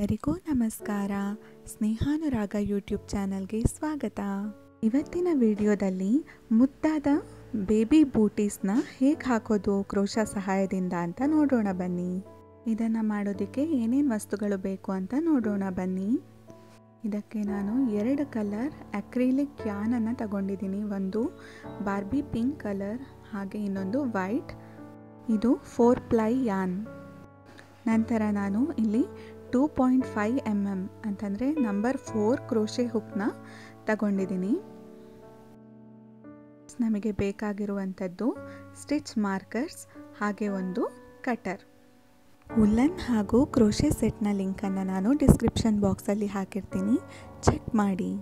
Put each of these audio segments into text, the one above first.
ಎಲ್ಲರಿಗೂ ನಮಸ್ಕಾರ. ಸ್ನೇಹಾನುರಾಗ ಯೂಟ್ಯೂಬ್ ಚಾನಲ್ಗೆ ಸ್ವಾಗತ. ಇವತ್ತಿನ ವಿಡಿಯೋದಲ್ಲಿ ಮುದ್ದಾದ ಬೇಬಿ ಬೂಟೀಸ್ನ ಹೇಗೆ ಹಾಕೋದು ಕ್ರೋಶಾ ಸಹಾಯದಿಂದ ಅಂತ ನೋಡೋಣ ಬನ್ನಿ. ಇದನ್ನು ಮಾಡೋದಕ್ಕೆ ಏನೇನು ವಸ್ತುಗಳು ಬೇಕು ಅಂತ ನೋಡೋಣ ಬನ್ನಿ. ಇದಕ್ಕೆ ನಾನು 2 ಕಲರ್ ಅಕ್ರಿಲಿಕ್ ಯಾನನ್ನು ತಗೊಂಡಿದ್ದೀನಿ. ಒಂದು ಬಾರ್ಬಿ ಪಿಂಕ್ ಕಲರ್ ಹಾಗೆ ಇನ್ನೊಂದು ವೈಟ್. ಇದು 4 ಪ್ಲೈ ಯಾನ್. ನಂತರ ನಾನು ಇಲ್ಲಿ 2.5 mm ಅಂತಂದರೆ ನಂಬರ್ 4 ಕ್ರೋಶೆ ಹುಕ್ನ ತಗೊಂಡಿದ್ದೀನಿ. ನಮಗೆ ಬೇಕಾಗಿರುವಂಥದ್ದು ಸ್ಟಿಚ್ ಮಾರ್ಕರ್ಸ್ ಹಾಗೆ ಒಂದು ಕಟರ್. ಉಲ್ಲನ್ ಹಾಗೂ ಕ್ರೋಶೆ ಸೆಟ್ನ ಲಿಂಕನ್ನು ನಾನು ಡಿಸ್ಕ್ರಿಪ್ಷನ್ ಬಾಕ್ಸಲ್ಲಿ ಹಾಕಿರ್ತೀನಿ, ಚೆಕ್ ಮಾಡಿ.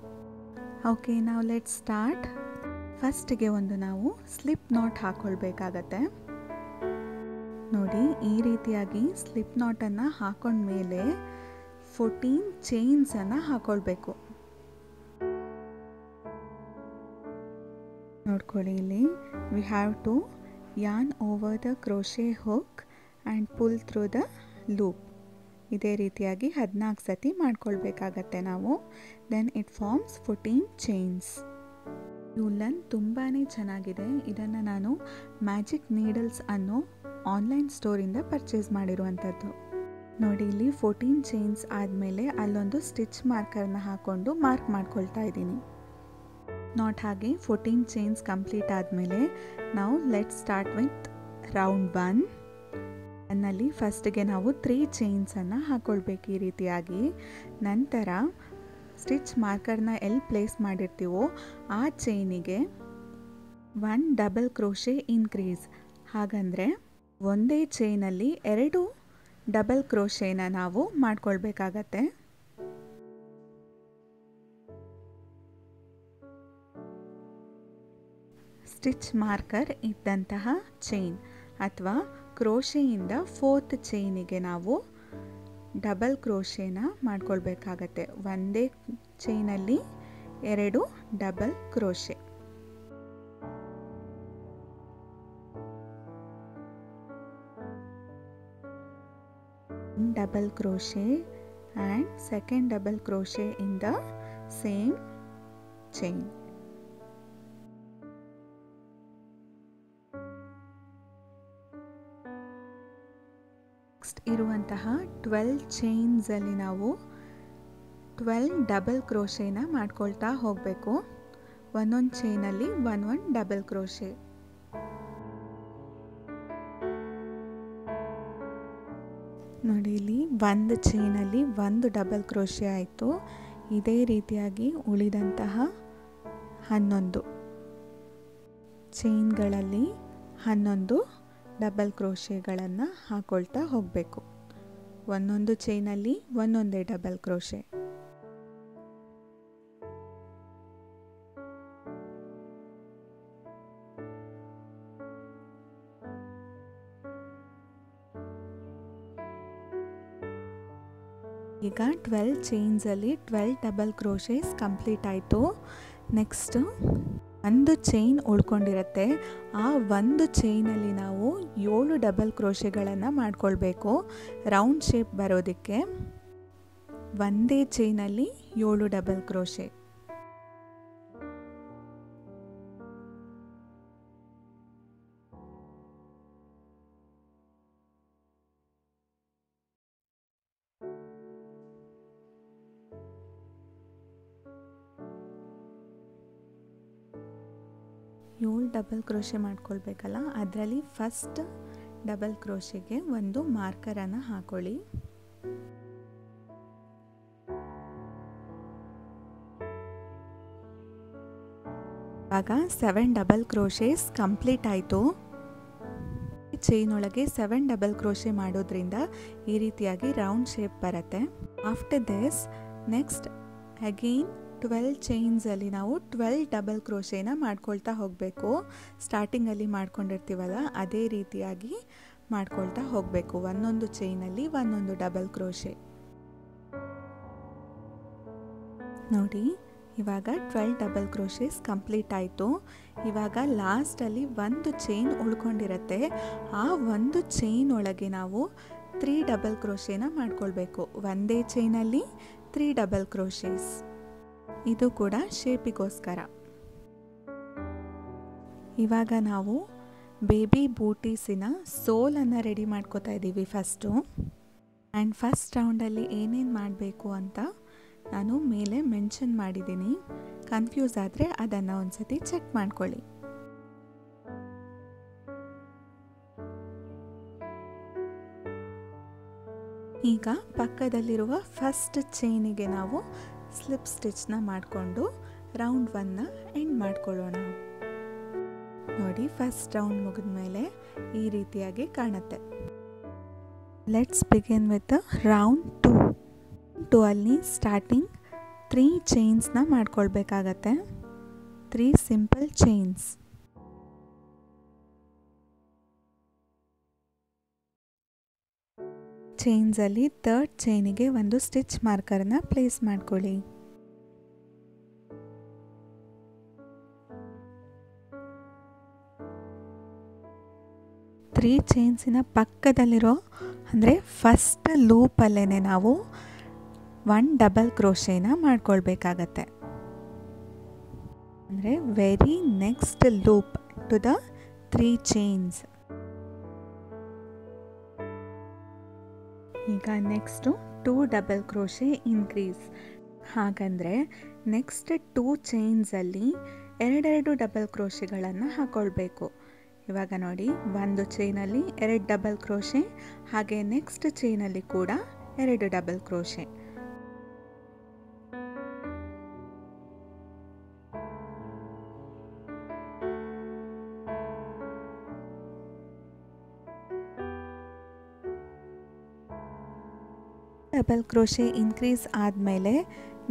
ಓಕೆ, ನಾವು ಲೆಟ್ಸ್ ಸ್ಟಾರ್ಟ್. ಫಸ್ಟಿಗೆ ಒಂದು ನಾವು ಸ್ಲಿಪ್ ನಾಟ್ ಹಾಕ್ಕೊಳ್ಬೇಕಾಗತ್ತೆ. ನೋಡಿ, ಈ ರೀತಿಯಾಗಿ ಸ್ಲಿಪ್ ನಾಟನ್ನು ಹಾಕೊಂಡ್ಮೇಲೆ 14 ಚೈನ್ಸನ್ನು ಹಾಕ್ಕೊಳ್ಬೇಕು. ನೋಡ್ಕೊಳ್ಳಿ, ಇಲ್ಲಿ we have to yarn over the crochet hook and pull through the loop. ಇದೇ ರೀತಿಯಾಗಿ 14 ಸತಿ ಮಾಡ್ಕೊಳ್ಬೇಕಾಗತ್ತೆ ನಾವು. Then it forms 14 chains. ಉಲ್ಲನ್ ತುಂಬಾ ಚೆನ್ನಾಗಿದೆ. ಇದನ್ನು ನಾನು ಮ್ಯಾಜಿಕ್ ನೀಡಲ್ಸ್ ಅನ್ನೋ ಆನ್ಲೈನ್ ಸ್ಟೋರಿಂದ ಪರ್ಚೇಸ್ ಮಾಡಿರುವಂಥದ್ದು. ನೋಡಿ, ಇಲ್ಲಿ 14 ಚೈನ್ಸ್ ಆದಮೇಲೆ ಅಲ್ಲೊಂದು ಸ್ಟಿಚ್ ಮಾರ್ಕರ್ನ ಹಾಕ್ಕೊಂಡು ಮಾರ್ಕ್ ಮಾಡ್ಕೊಳ್ತಾ ಇದ್ದೀನಿ. ನಾಟ್ ಹಾಗೆ 14 ಚೈನ್ಸ್ ಕಂಪ್ಲೀಟ್ ಆದಮೇಲೆ ನಾವು ಲೆಟ್ ಸ್ಟಾರ್ಟ್ ವಿತ್ ರೌಂಡ್ 1. ಅನ್ನಲ್ಲಿ ಫಸ್ಟಿಗೆ ನಾವು 3 ಚೈನ್ಸನ್ನು ಹಾಕ್ಕೊಳ್ಬೇಕು ಈ ರೀತಿಯಾಗಿ. ನಂತರ ಸ್ಟಿಚ್ ಮಾರ್ಕರ್ನ ಎಲ್ಲಿ ಪ್ಲೇಸ್ ಮಾಡಿರ್ತೀವೋ ಆ ಚೈನಿಗೆ 1 ಡಬಲ್ ಕ್ರೋಶೆ ಇನ್ಕ್ರೀಸ್. ಹಾಗಂದರೆ ಒಂದೇ ಚೈನಲ್ಲಿ 2 ಡಬಲ್ ಕ್ರೋಶೆನ ನಾವು ಮಾಡ್ಕೊಳ್ಬೇಕಾಗತ್ತೆ. ಸ್ಟಿಚ್ ಮಾರ್ಕರ್ ಇದ್ದಂತಹ ಚೈನ್ ಅಥವಾ ಕ್ರೋಶೆಯಿಂದ 4th ಚೈನಿಗೆ ನಾವು ಡಬಲ್ ಕ್ರೋಶೆನ ಮಾಡ್ಕೊಳ್ಬೇಕಾಗತ್ತೆ. ಒಂದೇ ಚೈನಲ್ಲಿ 2 double crochet. double crochet and second double crochet in the same chain. Next ಇರುವಂತಹ 12 ಚೈನ್ಸ್ ಅಲ್ಲಿ ನಾವು 12 ಡಬಲ್ ಕ್ರೋಶೆನ ಮಾಡ್ಕೊಳ್ತಾ ಹೋಗಬೇಕು. ಒಂದೊಂದು ಚೈನಲ್ಲಿ 1 ಡಬಲ್ ಕ್ರೋಶೆ. ನೋಡಿ, ಇಲ್ಲಿ ಒಂದು ಚೈನಲ್ಲಿ 1 ಡಬಲ್ ಕ್ರೋಶೆ ಆಯಿತು. ಇದೇ ರೀತಿಯಾಗಿ ಉಳಿದಂತಹ 11 ಚೈನ್ಗಳಲ್ಲಿ 11 ಡಬಲ್ ಕ್ರೋಶೆಗಳನ್ನು ಹಾಕೊಳ್ತಾ ಹೋಗಬೇಕು. ಒಂದೊಂದು ಚೈನಲ್ಲಿ ಒಂದೊಂದೇ ಡಬಲ್ ಕ್ರೋಶೆ. ಈಗ 12 ಚೈನ್ಸಲ್ಲಿ 12 ಡಬಲ್ ಕ್ರೋಶೆಸ್ ಕಂಪ್ಲೀಟ್ ಆಯಿತು. ನೆಕ್ಸ್ಟ್ ಒಂದು ಚೈನ್ ಉಳ್ಕೊಂಡಿರುತ್ತೆ. ಆ ಒಂದು ಚೈನಲ್ಲಿ ನಾವು 7 ಡಬಲ್ ಕ್ರೋಶೆಗಳನ್ನು ಮಾಡ್ಕೊಳ್ಬೇಕು. ರೌಂಡ್ ಶೇಪ್ ಬರೋದಕ್ಕೆ ಒಂದೇ ಚೈನಲ್ಲಿ 7 ಡಬಲ್ ಕ್ರೋಶೆ. ಏಳು ಡಬಲ್ ಕ್ರೋಶೆ ಮಾಡ್ಕೊಳ್ಬೇಕಲ್ಲ, ಅದರಲ್ಲಿ ಫಸ್ಟ್ ಡಬಲ್ ಕ್ರೋಶೆಗೆ ಒಂದು ಮಾರ್ಕರನ್ನು ಹಾಕೊಳ್ಳಿ. ಆಗ 7 ಡಬಲ್ ಕ್ರೋಶೆಸ್ ಕಂಪ್ಲೀಟ್ ಆಯಿತು. ಚೈನ್ ಒಳಗೆ 7 ಡಬಲ್ ಕ್ರೋಶೆ ಮಾಡೋದ್ರಿಂದ ಈ ರೀತಿಯಾಗಿ ರೌಂಡ್ ಶೇಪ್ ಬರುತ್ತೆ. ಆಫ್ಟರ್ ದಿಸ್ ನೆಕ್ಸ್ಟ್ ಅಗೇನ್ 12 ಚೈನ್ಸಲ್ಲಿ ನಾವು 12 ಡಬಲ್ ಕ್ರೋಶೆನ ಮಾಡ್ಕೊಳ್ತಾ ಹೋಗಬೇಕು. ಸ್ಟಾರ್ಟಿಂಗಲ್ಲಿ ಮಾಡ್ಕೊಂಡಿರ್ತೀವಲ್ಲ ಅದೇ ರೀತಿಯಾಗಿ ಮಾಡ್ಕೊಳ್ತಾ ಹೋಗಬೇಕು. ಒಂದೊಂದು ಚೈನಲ್ಲಿ ಒಂದೊಂದು ಡಬಲ್ ಕ್ರೋಶೆ. ನೋಡಿ, ಇವಾಗ 12 ಡಬಲ್ ಕ್ರೋಶೆಸ್ ಕಂಪ್ಲೀಟ್ ಆಯಿತು. ಇವಾಗ ಲಾಸ್ಟಲ್ಲಿ ಒಂದು ಚೈನ್ ಉಳ್ಕೊಂಡಿರುತ್ತೆ. ಆ ಒಂದು ಚೈನ್ ಒಳಗೆ ನಾವು 3 ಡಬಲ್ ಕ್ರೋಶೇನ ಮಾಡ್ಕೊಳ್ಬೇಕು. ಒಂದೇ ಚೈನಲ್ಲಿ 3 ಡಬಲ್ ಕ್ರೋಶೇಸ್. ಇದು ಕೂಡ ಶೇಪಿಗೋಸ್ಕರ. ಇವಾಗ ನಾವು ಬೇಬಿ ಬೂಟೀಸಿನ ಸೋಲನ್ನು ರೆಡಿ ಮಾಡ್ಕೋತಾ ಇದ್ದೀವಿ ಫಸ್ಟು. ಆ್ಯಂಡ್ ಫಸ್ಟ್ ರೌಂಡಲ್ಲಿ ಏನೇನು ಮಾಡಬೇಕು ಅಂತ ನಾನು ಮೇಲೆ ಮೆನ್ಷನ್ ಮಾಡಿದ್ದೀನಿ. ಕನ್ಫ್ಯೂಸ್ ಆದರೆ ಅದನ್ನು ಒಂದು ಸತಿ ಚೆಕ್ ಮಾಡ್ಕೊಳ್ಳಿ. ಈಗ ಪಕ್ಕದಲ್ಲಿರುವ ಫಸ್ಟ್ ಚೈನಿಗೆ ನಾವು ಸ್ಲಿಪ್ ಸ್ಟಿಚ್ನ ಮಾಡಿಕೊಂಡು ರೌಂಡ್ 1ನ ಎಂಡ್ ಮಾಡ್ಕೊಳ್ಳೋಣ. ನೋಡಿ, ಫಸ್ಟ್ ರೌಂಡ್ ಮುಗಿದ ಮೇಲೆ ಈ ರೀತಿಯಾಗಿ ಕಾಣುತ್ತೆ. ಲೆಟ್ಸ್ ಬಿಗಿನ್ ವಿತ್ ರೌಂಡ್ 2 ಅಲ್ಲಿ ಸ್ಟಾರ್ಟಿಂಗ್ 3 ಚೈನ್ಸ್ನ ಮಾಡ್ಕೊಳ್ಬೇಕಾಗತ್ತೆ. 3 ಸಿಂಪಲ್ ಚೈನ್ಸ್. ಚೈನ್ಸಲ್ಲಿ 3rd ಚೈನಿಗೆ ಒಂದು ಸ್ಟಿಚ್ ಮಾರ್ಕರ್ನ ಪ್ಲೇಸ್ ಮಾಡ್ಕೊಳ್ಳಿ. ತ್ರೀ ಚೈನ್ಸಿನ ಪಕ್ಕದಲ್ಲಿರೋ ಅಂದರೆ ಫಸ್ಟ್ ಲೂಪಲ್ಲೇ ನಾವು 1 ಡಬಲ್ ಕ್ರೋಶೇನ ಮಾಡ್ಕೊಳ್ಬೇಕಾಗತ್ತೆ. ಅಂದರೆ very next loop to the 3 chains. ಈಗ ನೆಕ್ಸ್ಟು 2 ಡಬಲ್ ಕ್ರೋಶೆ ಇನ್ಕ್ರೀಸ್. ಹಾಗಂದರೆ ನೆಕ್ಸ್ಟ್ 2 ಚೈನ್ಸಲ್ಲಿ 2 ಡಬಲ್ ಕ್ರೋಶೆಗಳನ್ನು ಹಾಕ್ಕೊಳ್ಬೇಕು. ಇವಾಗ ನೋಡಿ, ಒಂದು ಚೈನಲ್ಲಿ 2 ಡಬಲ್ ಕ್ರೋಶೆ, ಹಾಗೆ ನೆಕ್ಸ್ಟ್ ಚೈನಲ್ಲಿ ಕೂಡ 2 double crochet. Double crochet increase ಆದಮೇಲೆ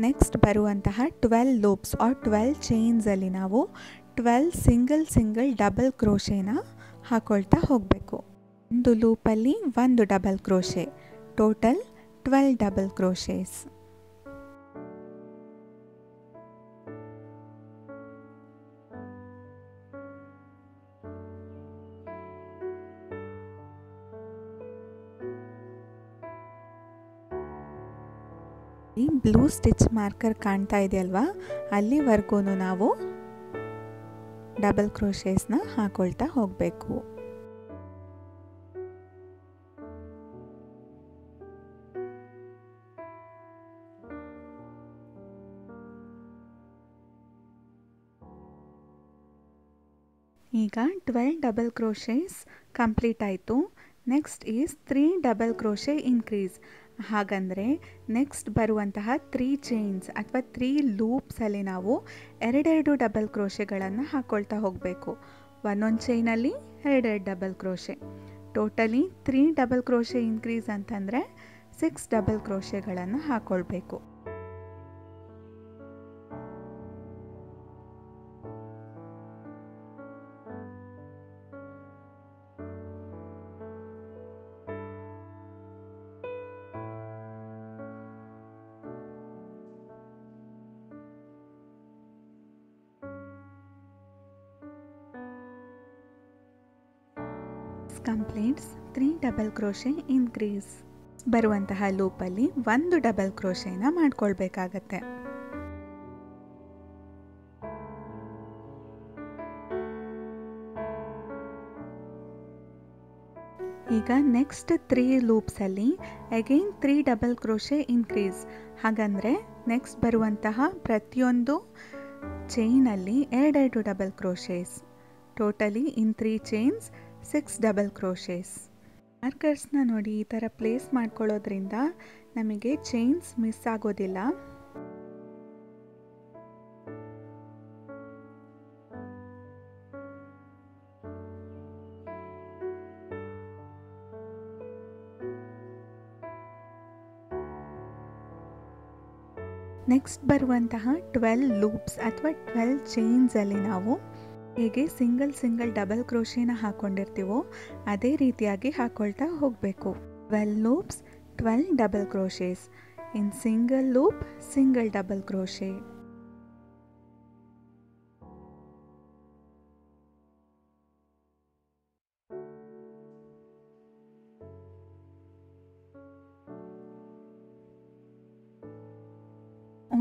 ನೆಕ್ಸ್ಟ್ ಬರುವಂತಹ 12 ಲೂಪ್ಸ್ ಆರ್ 12 ಚೈನ್ಸಲ್ಲಿ ನಾವು 12 ಸಿಂಗಲ್ ಡಬಲ್ ಕ್ರೋಶೇನ ಹಾಕೊಳ್ತಾ ಹೋಗಬೇಕು. ಒಂದು ಲೂಪಲ್ಲಿ 1 double crochet, total 12 double crochets. ಈ ಬ್ಲೂ ಸ್ಟಿಚ್ ಮಾರ್ಕರ್ ಕಾಣ್ತಾ ಇದೆಯಲ್ವಾ, ಅಲ್ಲಿವರೆಗೂ ನಾವು ಡಬಲ್ ಕ್ರೋಶೇಸ್ನ ಹಾಕೊಳ್ತಾ ಹೋಗಬೇಕು. ಈಗ 12 ಡಬಲ್ ಕ್ರೋಶೇಸ್ ಕಂಪ್ಲೀಟ್ ಆಯಿತು. Next is 3 double crochet increase. ಹಾಗಂದರೆ ನೆಕ್ಸ್ಟ್ ಬರುವಂತಹ 3 ಚೈನ್ಸ್ ಅಥವಾ 3 ಲೂಪ್ಸಲ್ಲಿ ನಾವು 2 ಡಬಲ್ ಕ್ರೋಶೆಗಳನ್ನು ಹಾಕ್ಕೊಳ್ತಾ ಹೋಗಬೇಕು. ಒಂದೊಂದು ಚೈನಲ್ಲಿ 2 double crochet. Totally 3 double crochet increase ಅಂತಂದರೆ 6 ಡಬಲ್ ಕ್ರೋಶೆಗಳನ್ನು ಹಾಕ್ಕೊಳ್ಬೇಕು. Completes 3 double crochet increase. ಬರುವಂತಹ ಲೂಪಲ್ಲಿ 1 ಡಬಲ್ ಕ್ರೋಶೆನ ಮಾಡ್ಕೊಳ್ಬೇಕಾಗತ್ತೆ. ಈಗ ನೆಕ್ಸ್ಟ್ 3 ಲೂಪ್ಸಲ್ಲಿ ಅಗೈನ್ 3 ಡಬಲ್ ಕ್ರೋಶೆ ಇನ್ಕ್ರೀಸ್. ಹಾಗಂದರೆ ನೆಕ್ಸ್ಟ್ ಬರುವಂತಹ ಪ್ರತಿಯೊಂದು ಚೈನಲ್ಲಿ 2 double crochets. Totally in 3 chains 6 double crochets. ಮಾರ್ಕರ್ಸ್ನ ನೋಡಿ, ಈ ಥರ ಪ್ಲೇಸ್ ಮಾಡ್ಕೊಳ್ಳೋದ್ರಿಂದ ನಮಗೆ ಚೈನ್ಸ್ ಮಿಸ್ ಆಗೋದಿಲ್ಲ. ನೆಕ್ಸ್ಟ್ ಬರುವಂತಹ 12 ಲೂಪ್ಸ್ ಅಥವಾ 12 ಚೈನ್ಸಲ್ಲಿ ನಾವು ಹೇಗೆ ಸಿಂಗಲ್ ಡಬಲ್ ಕ್ರೋಶೇನ ಹಾಕ್ಕೊಂಡಿರ್ತೀವೋ ಅದೇ ರೀತಿಯಾಗಿ ಹಾಕ್ಕೊಳ್ತಾ ಹೋಗಬೇಕು. 12 loops 12 double crochets. In single loop single double crochet.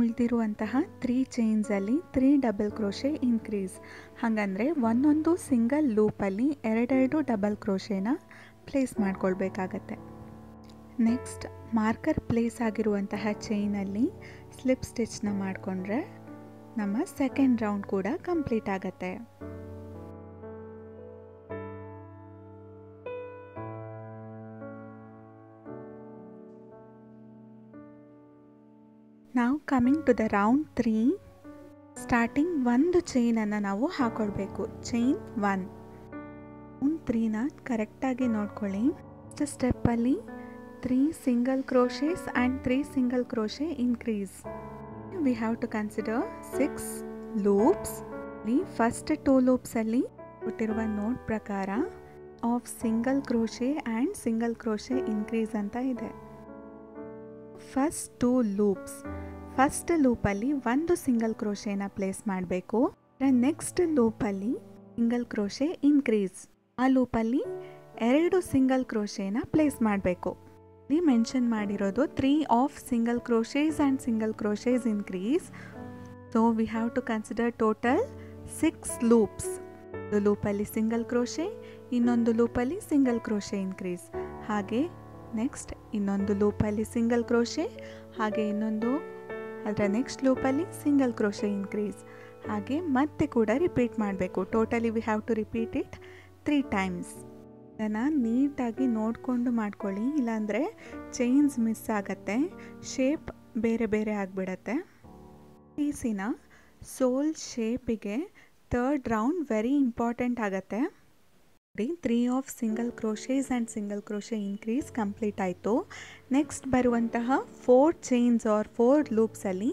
ಉಳಿದಿರುವಂತಹ 3 ಚೈನ್ಸಲ್ಲಿ 3 ಡಬಲ್ ಕ್ರೋಶೆ ಇನ್ಕ್ರೀಸ್. ಹಾಗಂದರೆ ಒಂದೊಂದು ಸಿಂಗಲ್ ಲೂಪಲ್ಲಿ ಎರಡೆರಡು ಡಬಲ್ ಕ್ರೋಶೆನ ಪ್ಲೇಸ್ ಮಾಡ್ಕೊಳ್ಬೇಕಾಗತ್ತೆ. ನೆಕ್ಸ್ಟ್ ಮಾರ್ಕರ್ ಪ್ಲೇಸ್ ಆಗಿರುವಂತಹ ಚೈನಲ್ಲಿ ಸ್ಲಿಪ್ ಸ್ಟಿಚ್ನ ಮಾಡಿಕೊಂಡ್ರೆ ನಮ್ಮ ಸೆಕೆಂಡ್ ರೌಂಡ್ ಕೂಡ ಕಂಪ್ಲೀಟ್ ಆಗುತ್ತೆ. ನಾವು coming to the round 3, starting ಒಂದು ಚೈನನ್ನು ನಾವು ಹಾಕೊಳ್ಬೇಕು. ಚೈನ್ 1. ರೌಂಡ್ 3ನ ಕರೆಕ್ಟಾಗಿ ನೋಡ್ಕೊಳ್ಳಿ. ಫಸ್ಟ್ ಸ್ಟೆಪ್ಪಲ್ಲಿ 3 single crochets and 3 single crochet increase. We have to consider 6 loops. First 2 ಲೂಪ್ಸಲ್ಲಿ ಕೊಟ್ಟಿರುವ ನೋಟ್ ಪ್ರಕಾರ of single crochet and single crochet increase ಅಂತ ಇದೆ. ಫಸ್ಟ್ 2 ಲೂಪ್ಸ್, ಫಸ್ಟ್ ಲೂಪಲ್ಲಿ ಒಂದು ಸಿಂಗಲ್ ಕ್ರೋಶೆನ ಪ್ಲೇಸ್ ಮಾಡಬೇಕು. ನೆಕ್ಸ್ಟ್ ಲೂಪಲ್ಲಿ ಸಿಂಗಲ್ ಕ್ರೋಶೆ ಇನ್ಕ್ರೀಸ್, ಆ ಲೂಪಲ್ಲಿ 2 ಸಿಂಗಲ್ ಕ್ರೋಶೆನ ಪ್ಲೇಸ್ ಮಾಡಬೇಕು. ಇಲ್ಲಿ ಮೆನ್ಷನ್ ಮಾಡಿರೋದು 3 of single crochets and single crochets increase. So we have to consider total 6 loops. ಒಂದು ಲೂಪಲ್ಲಿ ಸಿಂಗಲ್ ಕ್ರೋಶೆ, ಇನ್ನೊಂದು ಲೂಪಲ್ಲಿ ಸಿಂಗಲ್ ಕ್ರೋಶೆ ಇನ್ಕ್ರೀಸ್, ಹಾಗೆ ನೆಕ್ಸ್ಟ್ ಇನ್ನೊಂದು ಲೂಪಲ್ಲಿ ಸಿಂಗಲ್ ಕ್ರೋಶೆ, ಹಾಗೆ ಇನ್ನೊಂದು ಅದರ ನೆಕ್ಸ್ಟ್ ಲೂಪಲ್ಲಿ ಸಿಂಗಲ್ ಕ್ರೋಶೆ ಇನ್ಕ್ರೀಸ್, ಹಾಗೆ ಮತ್ತೆ ಕೂಡ ರಿಪೀಟ್ ಮಾಡಬೇಕು. Totally we have to repeat it 3 times. ಇದನ್ನು ನೀಟಾಗಿ ನೋಡಿಕೊಂಡು ಮಾಡ್ಕೊಳ್ಳಿ, ಇಲ್ಲಾಂದರೆ ಚೈನ್ಸ್ ಮಿಸ್ ಆಗುತ್ತೆ, ಶೇಪ್ ಬೇರೆ ಬೇರೆ ಆಗಿಬಿಡತ್ತೆ. ಪೀಸಿನ ಸೋಲ್ ಶೇಪಿಗೆ 3rd ರೌಂಡ್ ವೆರಿ ಇಂಪಾರ್ಟೆಂಟ್ ಆಗುತ್ತೆ. 3 of single crochets and single crochet increase complete ಆಯಿತು. ನೆಕ್ಸ್ಟ್ ಬರುವಂತಹ 4 ಚೈನ್ಸ್ ಆರ್ 4 ಲೂಪ್ಸಲ್ಲಿ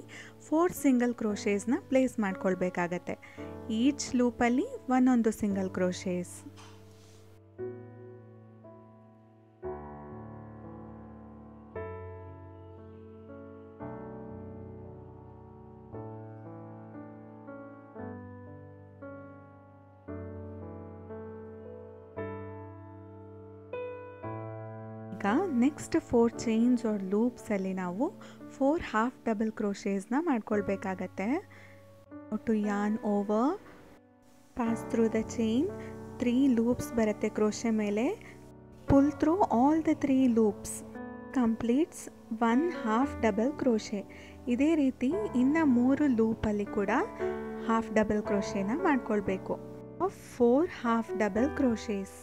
4 ಸಿಂಗಲ್ ಕ್ರೋಶೇಸ್ನ ಪ್ಲೇಸ್ ಮಾಡ್ಕೊಳ್ಬೇಕಾಗತ್ತೆ. ಈಚ್ ಲೂಪಲ್ಲಿ ಒಂದೊಂದು ಸಿಂಗಲ್ ಕ್ರೋಶೇಸ್. ಈಗ ನೆಕ್ಸ್ಟ್ 4 ಚೈನ್ಸ್ ಆರ್ ಲೂಪ್ಸಲ್ಲಿ ನಾವು 4 ಹಾಫ್ ಡಬಲ್ ಕ್ರೋಶೇಸ್ನ ಮಾಡ್ಕೊಳ್ಬೇಕಾಗತ್ತೆ. To yarn over, pass through the chain, 3 loops ಬರುತ್ತೆ ಕ್ರೋಶೆ ಮೇಲೆ, pull through all the 3 loops, completes 1 half double crochet. ಇದೇ ರೀತಿ ಇನ್ನು 3 ಲೂಪಲ್ಲಿ ಕೂಡ ಹಾಫ್ ಡಬಲ್ ಕ್ರೋಶೆನ ಮಾಡ್ಕೊಳ್ಬೇಕು. 4 half double crochets.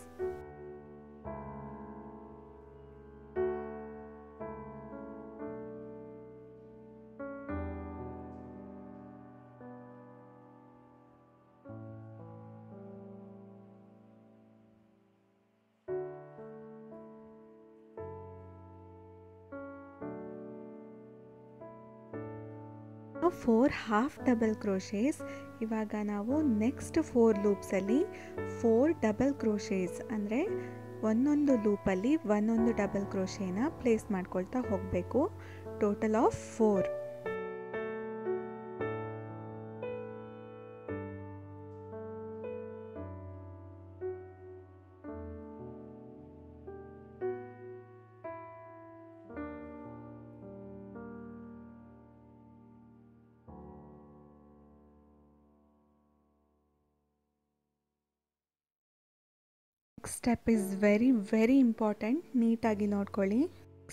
Four half double crochets. ಇವಾಗ ನಾವು ನೆಕ್ಸ್ಟ್ 4 ಲೂಪ್ಸಲ್ಲಿ 4 ಡಬಲ್ ಕ್ರೋಶೇಸ್ ಅಂದರೆ ಒಂದೊಂದು ಲೂಪಲ್ಲಿ ಒಂದೊಂದು ಡಬಲ್ ಕ್ರೋಶೇನ ಪ್ಲೇಸ್ ಮಾಡ್ಕೊಳ್ತಾ ಹೋಗಬೇಕು. Total of 4. Step is very important. ನೀಟಾಗಿ ನೋಡ್ಕೊಳ್ಳಿ.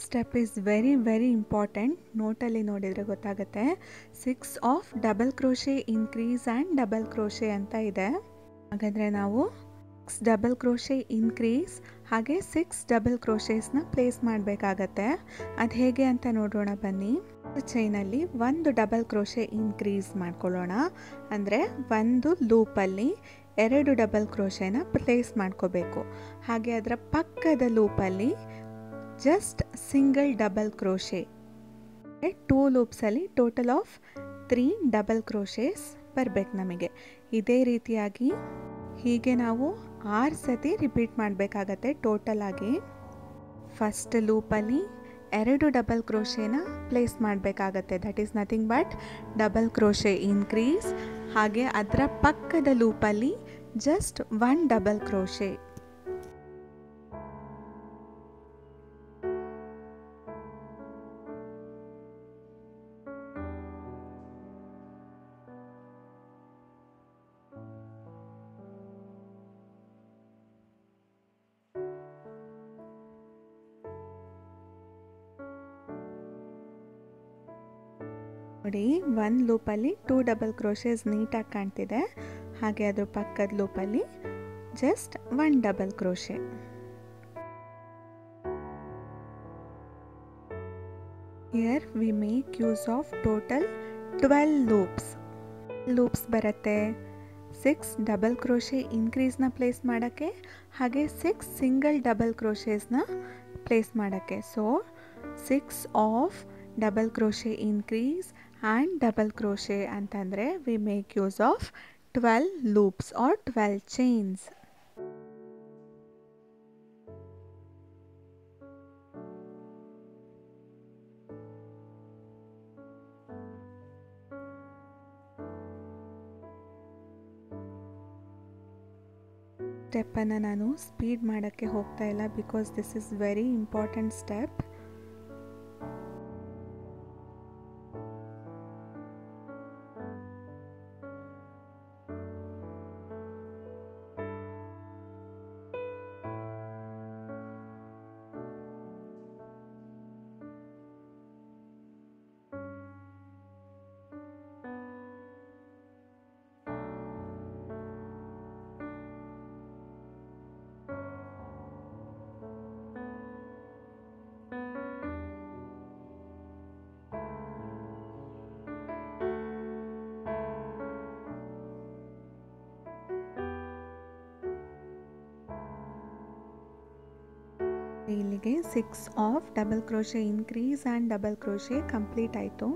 Step is very important. ನೋಟಲ್ಲಿ ನೋಡಿದರೆ ಗೊತ್ತಾಗುತ್ತೆ. 6 of double crochet increase and double crochet ಅಂತ ಇದೆ. ಹಾಗಾದರೆ ನಾವು 6 ಡಬಲ್ ಕ್ರೋಶೆ ಇನ್ಕ್ರೀಸ್ ಹಾಗೆ 6 ಡಬಲ್ ಕ್ರೋಶೇಸ್ನ ಪ್ಲೇಸ್ ಮಾಡಬೇಕಾಗತ್ತೆ. ಅದು ಹೇಗೆ ಅಂತ ನೋಡೋಣ ಬನ್ನಿ. ಚೈನಲ್ಲಿ ಒಂದು ಡಬಲ್ ಕ್ರೋಶೆ ಇನ್ಕ್ರೀಸ್ ಮಾಡ್ಕೊಳ್ಳೋಣ. ಅಂದರೆ ಒಂದು ಲೂಪಲ್ಲಿ 2 ಡಬಲ್ ಕ್ರೋಶೆನ ಪ್ಲೇಸ್ ಮಾಡ್ಕೋಬೇಕು. ಹಾಗೆ ಅದರ ಪಕ್ಕದ ಲೂಪಲ್ಲಿ ಜಸ್ಟ್ ಸಿಂಗಲ್ ಡಬಲ್ ಕ್ರೋಶೆ. 2 ಲೂಪ್ಸಲ್ಲಿ ಟೋಟಲ್ ಆಫ್ 3 ಡಬಲ್ ಕ್ರೋಶೇಸ್ ಬರಬೇಕು ನಮಗೆ. ಇದೇ ರೀತಿಯಾಗಿ ಹೀಗೆ ನಾವು 6 ಸತಿ ರಿಪೀಟ್ ಮಾಡಬೇಕಾಗತ್ತೆ ಟೋಟಲ್ ಆಗಿ. ಫಸ್ಟ್ ಲೂಪಲ್ಲಿ 2 ಡಬಲ್ ಕ್ರೋಶೆನ ಪ್ಲೇಸ್ ಮಾಡಬೇಕಾಗತ್ತೆ. That is nothing but double crochet increase. ಹಾಗೆ ಅದರ ಪಕ್ಕದ ಲೂಪಲ್ಲಿ ಜಸ್ಟ್ 1 ಡಬಲ್ ಕ್ರೋಶೆ. ನೋಡಿ, ಒಂದು ಲೂಪಲ್ಲಿ 2 ಡಬಲ್ ಕ್ರೋಶೇಸ್ ನೀಟಾಗಿ ಕಾಣ್ತಿದೆ. ಹಾಗೆ ಅದ್ರ ಪಕ್ಕದ ಲೂಪಲ್ಲಿ just 1 double crochet. Here we make use of total 12 loops ಬರುತ್ತೆ. 6 ಡಬಲ್ ಕ್ರೋಶೆ ಇನ್ಕ್ರೀಸ್ನ ಪ್ಲೇಸ್ ಮಾಡೋಕ್ಕೆ, ಹಾಗೆ 6 ಸಿಂಗಲ್ ಡಬಲ್ ಕ್ರೋಶೇಸ್ನ ಪ್ಲೇಸ್ ಮಾಡೋಕ್ಕೆ. So 6 of double crochet increase and double crochet ಅಂತಂದರೆ we make use of 12 loops or 12 chains. ಸ್ಟೆಪ್ಪನ್ನು ನಾನು speed ಮಾಡೋಕ್ಕೆ ಹೋಗ್ತಾ ಇಲ್ಲ, because this is very important step. ಇಲ್ಲಿಗೆ 6 of double crochet increase and double crochet complete ಆಯಿತು.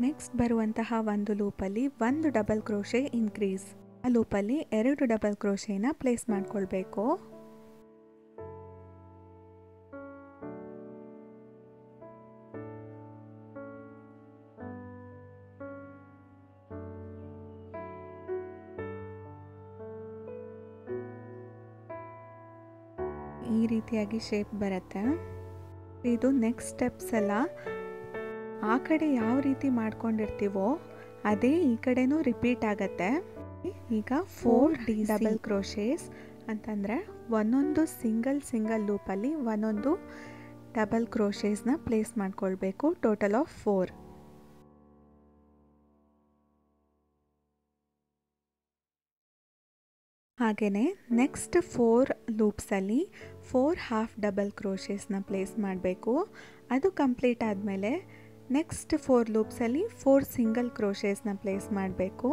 Next ಬರುವಂತಹ ಒಂದು ಲೂಪಲ್ಲಿ 1 ಡಬಲ್ ಕ್ರೋಶೆ ಇನ್ಕ್ರೀಸ್. ಆ ಲೂಪಲ್ಲಿ 2 ಡಬಲ್ ಕ್ರೋಶೆನ ಪ್ಲೇಸ್ ಮಾಡ್ಕೊಳ್ಬೇಕು. ಈ ರೀತಿಯಾಗಿ ಶೇಪ್ ಬರುತ್ತೆ. ಇದು ನೆಕ್ಸ್ಟ್ ಸ್ಟೆಪ್ಸ್ ಎಲ್ಲ ಆ ಕಡೆ ಯಾವ ರೀತಿ ಮಾಡ್ಕೊಂಡಿರ್ತೀವೋ ಅದೇ ಈ ಕಡೆನೂ ರಿಪೀಟ್ ಆಗತ್ತೆ. ಈಗ 4 ಡಬಲ್ ಕ್ರೋಶೇಸ್ ಅಂತಂದರೆ ಒಂದೊಂದು ಸಿಂಗಲ್ ಲೂಪಲ್ಲಿ ಒಂದೊಂದು ಡಬಲ್ ಕ್ರೋಶೇಸ್ನ ಪ್ಲೇಸ್ ಮಾಡ್ಕೊಳ್ಬೇಕು. Total of 4. ಹಾಗೆಯೇ ನೆಕ್ಸ್ಟ್ 4 ಲೂಪ್ಸಲ್ಲಿ 4 ಹಾಫ್ ಡಬಲ್ ಕ್ರೋಶೇಸ್ನ ಪ್ಲೇಸ್ ಮಾಡಬೇಕು. ಅದು ಕಂಪ್ಲೀಟ್ ಆದಮೇಲೆ ನೆಕ್ಸ್ಟ್ 4 ಲೂಪ್ಸಲ್ಲಿ 4 ಸಿಂಗಲ್ ಕ್ರೋಶೇಸ್ನ ಪ್ಲೇಸ್ ಮಾಡಬೇಕು.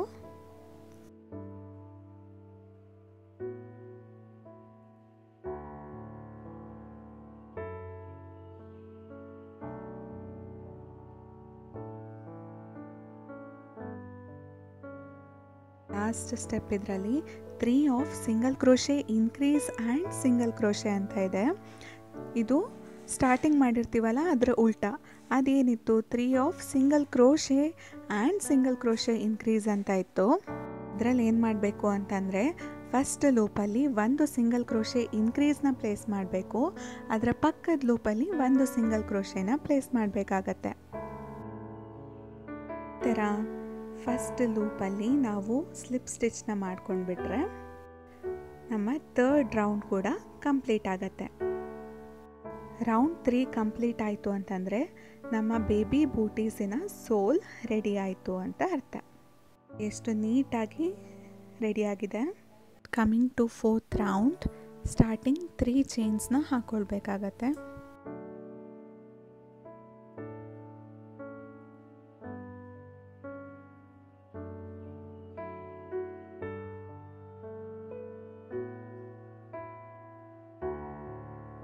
ಲಾಸ್ಟ್ ಸ್ಟೆಪ್ ಇದರಲ್ಲಿ 3 of single crochet increase and single crochet ಅಂತ ಇದೆ. ಇದು ಸ್ಟಾರ್ಟಿಂಗ್ ಮಾಡಿರ್ತೀವಲ್ಲ ಅದರ ಉಲ್ಟಾ. ಅದೇನಿತ್ತು 3 of single crochet and single crochet increase ಅಂತ ಇತ್ತು. ಇದರಲ್ಲಿ ಏನು ಮಾಡಬೇಕು ಅಂತಂದರೆ ಫಸ್ಟ್ ಲೂಪಲ್ಲಿ 1 ಸಿಂಗಲ್ ಕ್ರೋಶೆ ಇನ್ಕ್ರೀಸ್ನ ಪ್ಲೇಸ್ ಮಾಡಬೇಕು. ಅದರ ಪಕ್ಕದ ಲೂಪಲ್ಲಿ 1 ಸಿಂಗಲ್ ಕ್ರೋಶೆನ ಪ್ಲೇಸ್ ಮಾಡಬೇಕಾಗತ್ತೆ. ಥರ ಫಸ್ಟ್ ಲೂಪಲ್ಲಿ ನಾವು ಸ್ಲಿಪ್ ಸ್ಟಿಚ್ನ ಮಾಡ್ಕೊಂಡ್ಬಿಟ್ರೆ ನಮ್ಮ 3rd ರೌಂಡ್ ಕೂಡ ಕಂಪ್ಲೀಟ್ ಆಗತ್ತೆ. ರೌಂಡ್ 3 ಕಂಪ್ಲೀಟ್ ಆಯಿತು ಅಂತಂದರೆ ನಮ್ಮ ಬೇಬಿ ಬೂಟೀಸಿನ ಸೋಲ್ ರೆಡಿ ಆಯಿತು ಅಂತ ಅರ್ಥ. ಎಷ್ಟು ನೀಟಾಗಿ ರೆಡಿಯಾಗಿದೆ. Coming to 4th round, starting 3 ಚೈನ್ಸ್ನ ಹಾಕ್ಕೊಳ್ಬೇಕಾಗತ್ತೆ.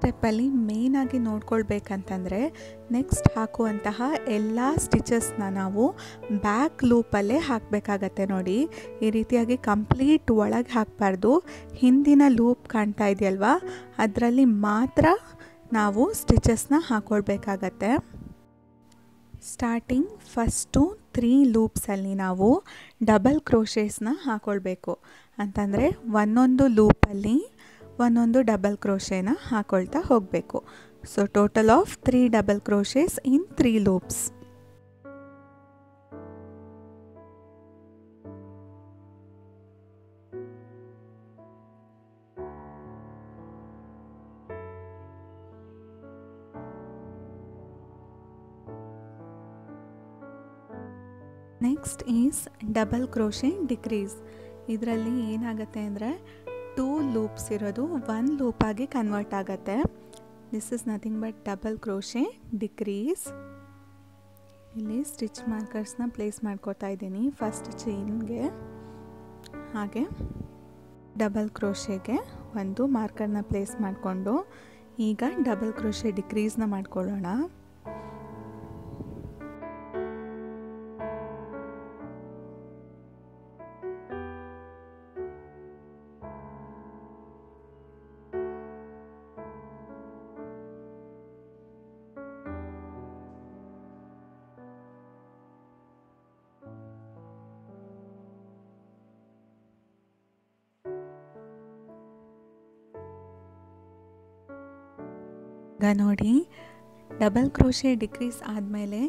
ಸ್ಟೆಪ್ಪಲ್ಲಿ ಮೇಯ್ನಾಗಿ ನೋಡ್ಕೊಳ್ಬೇಕಂತಂದರೆ ನೆಕ್ಸ್ಟ್ ಹಾಕುವಂತಹ ಎಲ್ಲ ಸ್ಟಿಚಸ್ನ ನಾವು ಬ್ಯಾಕ್ ಲೂಪಲ್ಲೇ ಹಾಕಬೇಕಾಗತ್ತೆ. ನೋಡಿ, ಈ ರೀತಿಯಾಗಿ ಕಂಪ್ಲೀಟ್ ಒಳಗೆ ಹಾಕಬಾರ್ದು. ಹಿಂದಿನ ಲೂಪ್ ಕಾಣ್ತಾ ಇದೆಯಲ್ವಾ, ಅದರಲ್ಲಿ ಮಾತ್ರ ನಾವು ಸ್ಟಿಚಸ್ನ ಹಾಕ್ಕೊಳ್ಬೇಕಾಗತ್ತೆ. ಸ್ಟಾರ್ಟಿಂಗ್ ಫಸ್ಟು 3 ಲೂಪ್ಸಲ್ಲಿ ನಾವು ಡಬಲ್ ಕ್ರೋಶೇಸ್ನ ಹಾಕ್ಕೊಳ್ಬೇಕು. ಅಂತಂದರೆ ಒಂದೊಂದು ಲೂಪಲ್ಲಿ ಒಂದೊಂದು ಡಬಲ್ ಕ್ರೋಶೇನ ಹಾಕೊಳ್ತಾ ಹೋಗಬೇಕು. So total of 3 double crochets in 3 loops. Next is double crochet decrease. ಇದರಲ್ಲಿ ಏನಾಗುತ್ತೆ ಅಂದರೆ 2 ಲೂಪ್ಸ್ ಇರೋದು 1 ಲೂಪಾಗಿ ಕನ್ವರ್ಟ್ ಆಗುತ್ತೆ. This is nothing but double crochet decrease. ಇಲ್ಲಿ ಸ್ಟಿಚ್ ಮಾರ್ಕರ್ಸ್ನ ಪ್ಲೇಸ್ ಮಾಡ್ಕೊತಾ ಇದ್ದೀನಿ ಫಸ್ಟ್ ಚೈನ್ಗೆ, ಹಾಗೆ ಡಬಲ್ ಕ್ರೋಶೆಗೆ ಒಂದು ಮಾರ್ಕರ್ನ ಪ್ಲೇಸ್ ಮಾಡಿಕೊಂಡು ಈಗ ಡಬಲ್ ಕ್ರೋಶೆ ಡಿಕ್ರೀಸ್ನ ಮಾಡ್ಕೊಳ್ಳೋಣ. ಈಗ ನೋಡಿ, ಡಬಲ್ ಕ್ರೋಶೆ ಡಿಕ್ರೀಸ್ ಆದಮೇಲೆ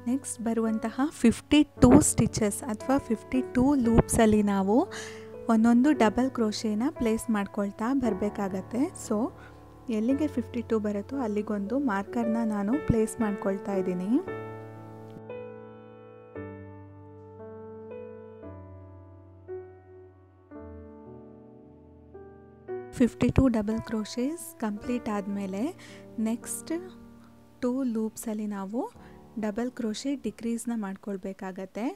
ನೆಕ್ಸ್ಟ್ ಬರುವಂತಹ 52 ಸ್ಟಿಚಸ್ ಅಥವಾ 52 ಲೂಪ್ಸಲ್ಲಿ ನಾವು ಒಂದೊಂದು ಡಬಲ್ ಕ್ರೋಶೆನ ಪ್ಲೇಸ್ ಮಾಡ್ಕೊಳ್ತಾ ಬರಬೇಕಾಗತ್ತೆ. ಸೊ ಎಲ್ಲಿಗೆ 52 ಬರುತ್ತೋ ಅಲ್ಲಿಗೊಂದು ಮಾರ್ಕರ್ನ ನಾನು ಪ್ಲೇಸ್ ಮಾಡ್ಕೊಳ್ತಾ ಇದ್ದೀನಿ. $52 ಡಬಲ್ ಕ್ರೋಶೇಸ್ ಕಂಪ್ಲೀಟ್ ಆದಮೇಲೆ ನೆಕ್ಸ್ಟ್ 2 ಲೂಪ್ಸಲ್ಲಿ ನಾವು ಡಬಲ್ ಕ್ರೋಶೆ ಡಿಕ್ರೀಸ್ನ ಮಾಡ್ಕೊಳ್ಬೇಕಾಗತ್ತೆ.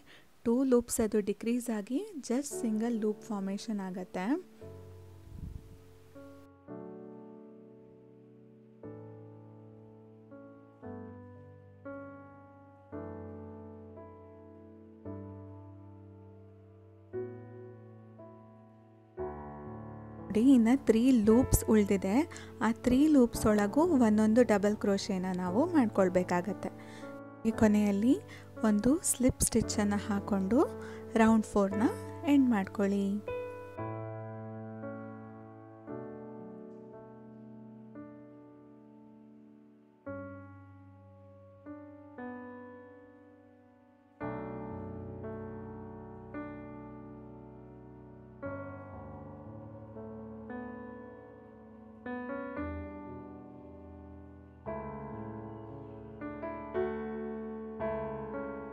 2 ಲೂಪ್ಸ್ ಅದು ಡಿಕ್ರೀಸ್ ಆಗಿ ಜಸ್ಟ್ ಸಿಂಗಲ್ ಲೂಪ್ ಫಾರ್ಮೇಷನ್ ಆಗುತ್ತೆ. ಇನ್ನು 3 ಲೂಪ್ಸ್ ಉಳಿದಿದೆ. ಆ 3 ಲೂಪ್ಸ್ ಒಳಗೂ ಒಂದೊಂದು ಡಬಲ್ ಕ್ರೋಶೆನ ನಾವು ಮಾಡ್ಕೊಳ್ಬೇಕಾಗತ್ತೆ. ಈ ಕೊನೆಯಲ್ಲಿ ಒಂದು ಸ್ಲಿಪ್ ಸ್ಟಿಚ್ಚನ್ನು ಹಾಕ್ಕೊಂಡು ರೌಂಡ್ 4ನ ಎಂಡ್ ಮಾಡ್ಕೊಳ್ಳಿ.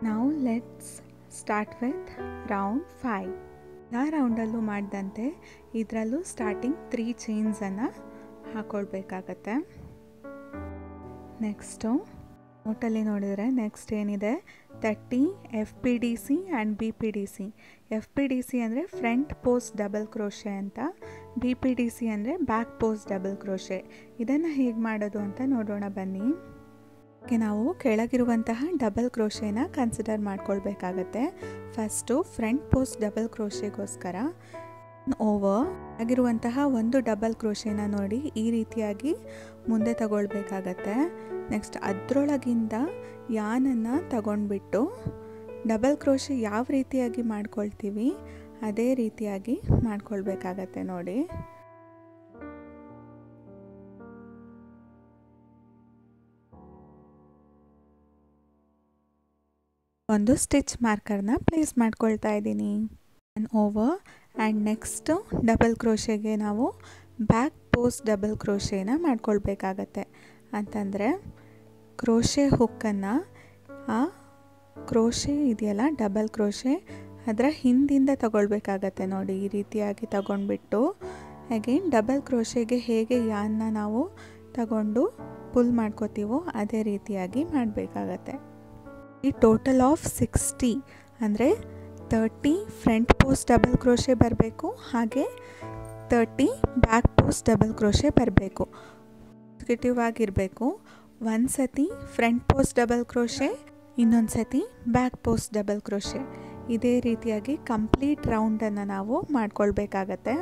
Now let's start with round 5. ಎಲ್ಲ ರೌಂಡಲ್ಲೂ ಮಾಡಿದಂತೆ ಇದರಲ್ಲೂ ಸ್ಟಾರ್ಟಿಂಗ್ 3 ಚೈನ್ಸನ್ನು ಹಾಕ್ಕೊಳ್ಬೇಕಾಗತ್ತೆ. ನೆಕ್ಸ್ಟು ನೋಟಲ್ಲಿ ನೋಡಿದರೆ ನೆಕ್ಸ್ಟ್ ಏನಿದೆ 30 FPDC ಆ್ಯಂಡ್ BPDC. FPDC ಅಂದರೆ ಫ್ರಂಟ್ ಪೋಸ್ಟ್ ಡಬಲ್ ಕ್ರೋಶೆ ಅಂತ, BPDC ಅಂದರೆ ಬ್ಯಾಕ್ ಪೋಸ್ಟ್ ಡಬಲ್ ಕ್ರೋಶೆ. ಇದನ್ನು ಹೇಗೆ ಮಾಡೋದು ಅಂತ ನೋಡೋಣ ಬನ್ನಿ. ನಾವು ಕೆಳಗಿರುವಂತಹ ಡಬಲ್ ಕ್ರೋಶೆನ ಕನ್ಸಿಡರ್ ಮಾಡ್ಕೊಳ್ಬೇಕಾಗತ್ತೆ. ಫಸ್ಟು ಫ್ರಂಟ್ ಪೋಸ್ಟ್ ಡಬಲ್ ಕ್ರೋಶೆಗೋಸ್ಕರ ಓವರ್ ಆಗಿರುವಂತಹ ಒಂದು ಡಬಲ್ ಕ್ರೋಶೆನ ನೋಡಿ ಈ ರೀತಿಯಾಗಿ ಮುಂದೆ ತಗೊಳ್ಬೇಕಾಗತ್ತೆ. ನೆಕ್ಸ್ಟ್ ಅದರೊಳಗಿಂದ ಯಾನನ್ನು ತಗೊಂಡ್ಬಿಟ್ಟು ಡಬಲ್ ಕ್ರೋಶೆ ಯಾವ ರೀತಿಯಾಗಿ ಮಾಡ್ಕೊಳ್ತೀವಿ ಅದೇ ರೀತಿಯಾಗಿ ಮಾಡ್ಕೊಳ್ಬೇಕಾಗತ್ತೆ ನೋಡಿ. ಒಂದು ಸ್ಟಿಚ್ ಮಾರ್ಕರ್ನ ಪ್ಲೇಸ್ ಮಾಡ್ಕೊಳ್ತಾ ಇದ್ದೀನಿ. ಓವರ್ ಆ್ಯಂಡ್ ನೆಕ್ಸ್ಟು ಡಬಲ್ ಕ್ರೋಶೆಗೆ ನಾವು ಬ್ಯಾಕ್ ಪೋಸ್ಟ್ ಡಬಲ್ ಕ್ರೋಶೆನ ಮಾಡ್ಕೊಳ್ಬೇಕಾಗತ್ತೆ. ಅಂತಂದರೆ ಕ್ರೋಶೆ ಹುಕ್ಕನ್ನು ಆ ಕ್ರೋಶೆ ಇದೆಯಲ್ಲ ಡಬಲ್ ಕ್ರೋಶೆ ಅದರ ಹಿಂದಿಂದ ತಗೊಳ್ಬೇಕಾಗತ್ತೆ ನೋಡಿ. ಈ ರೀತಿಯಾಗಿ ತಗೊಂಡ್ಬಿಟ್ಟು ಅಗೇನ್ ಡಬಲ್ ಕ್ರೋಶೆಗೆ ಹೇಗೆ ಯಾನ್ನ ನಾವು ತಗೊಂಡು ಪುಲ್ ಮಾಡ್ಕೋತೀವೋ ಅದೇ ರೀತಿಯಾಗಿ ಮಾಡಬೇಕಾಗತ್ತೆ. ಈ ಟೋಟಲ್ ಆಫ್ 60 ಅಂದರೆ 30 ಫ್ರಂಟ್ ಪೋಸ್ಟ್ ಡಬಲ್ ಕ್ರೋಶೆ ಬರಬೇಕು, ಹಾಗೆ 30 ಬ್ಯಾಕ್ ಪೋಸ್ಟ್ ಡಬಲ್ ಕ್ರೋಶೆ ಬರಬೇಕು. ಕಾನ್ಸಿಕ್ಯೂಟಿವ್ ಆಗಿರಬೇಕು. ಒಂದು ಸತಿ ಫ್ರಂಟ್ ಪೋಸ್ಟ್ ಡಬಲ್ ಕ್ರೋಶೆ, ಇನ್ನೊಂದು ಸತಿ ಬ್ಯಾಕ್ ಪೋಸ್ಟ್ ಡಬಲ್ ಕ್ರೋಶೆ. ಇದೇ ರೀತಿಯಾಗಿ ಕಂಪ್ಲೀಟ್ ರೌಂಡನ್ನು ನಾವು ಮಾಡ್ಕೊಳ್ಬೇಕಾಗತ್ತೆ.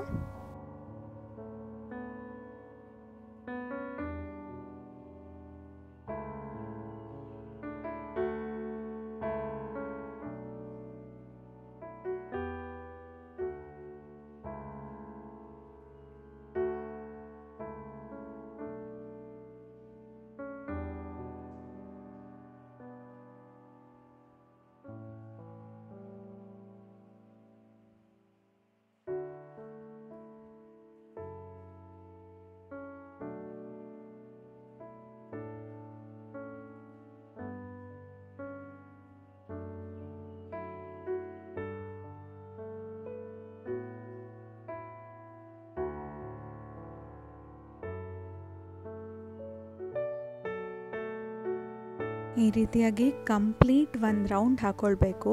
ಈ ರೀತಿಯಾಗಿ ಕಂಪ್ಲೀಟ್ ಒಂದು ರೌಂಡ್ ಹಾಕ್ಕೊಳ್ಬೇಕು.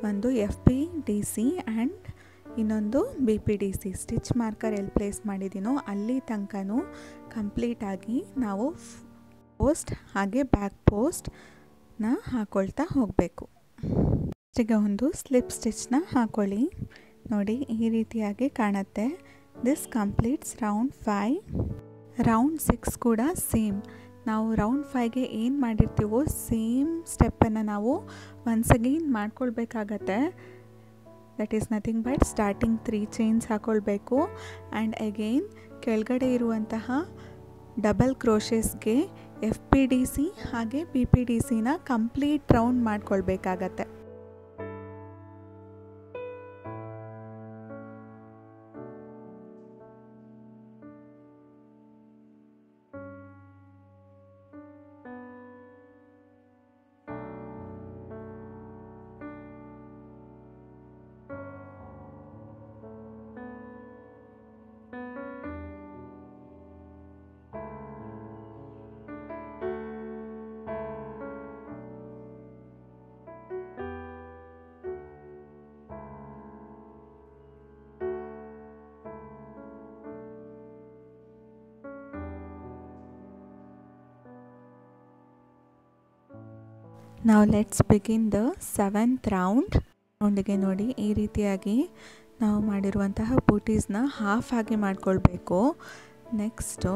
ಒಂದು FPDC ಆ್ಯಂಡ್ ಇನ್ನೊಂದು BPDC. ಸ್ಟಿಚ್ ಮಾರ್ಕರ್ ಎಲ್ಲಿ ಪ್ಲೇಸ್ ಮಾಡಿದ್ದೀನೋ ಅಲ್ಲಿ ತನಕನೂ ಕಂಪ್ಲೀಟಾಗಿ ನಾವು ಪೋಸ್ಟ್ ಹಾಗೆ ಬ್ಯಾಕ್ ಪೋಸ್ಟ್ನ ಹಾಕ್ಕೊಳ್ತಾ ಹೋಗಬೇಕು. ಈಗ ಒಂದು ಸ್ಲಿಪ್ ಸ್ಟಿಚ್ನ ಹಾಕ್ಕೊಳ್ಳಿ. ನೋಡಿ ಈ ರೀತಿಯಾಗಿ ಕಾಣುತ್ತೆ. This completes round 5. ರೌಂಡ್ 6 ಕೂಡ ಸೇಮ್. ನಾವು ರೌಂಡ್ 5ಗೆ ಏನು ಮಾಡಿರ್ತೀವೋ ಸೇಮ್ ಸ್ಟೆಪ್ಪನ್ನು ನಾವು ಒನ್ಸ್ ಅಗೇನ್ ಮಾಡ್ಕೊಳ್ಬೇಕಾಗತ್ತೆ. That is nothing but starting 3 chains ಹಾಕ್ಕೊಳ್ಬೇಕು ಆ್ಯಂಡ್ ಅಗೇನ್ ಕೆಳಗಡೆ ಇರುವಂತಹ ಡಬಲ್ ಕ್ರೋಶೇಸ್ಗೆ FPDC ಹಾಗೆ BPDCನ ಕಂಪ್ಲೀಟ್ ರೌಂಡ್ ಮಾಡ್ಕೊಳ್ಬೇಕಾಗತ್ತೆ. Now let's begin the 7th round. ರೌಂಡಿಗೆ ನೋಡಿ ಈ ರೀತಿಯಾಗಿ ನಾವು ಮಾಡಿರುವಂತಹ ಬೂಟೀಸ್ನ ಹಾಫ್ ಆಗಿ ಮಾಡ್ಕೊಳ್ಬೇಕು. ನೆಕ್ಸ್ಟು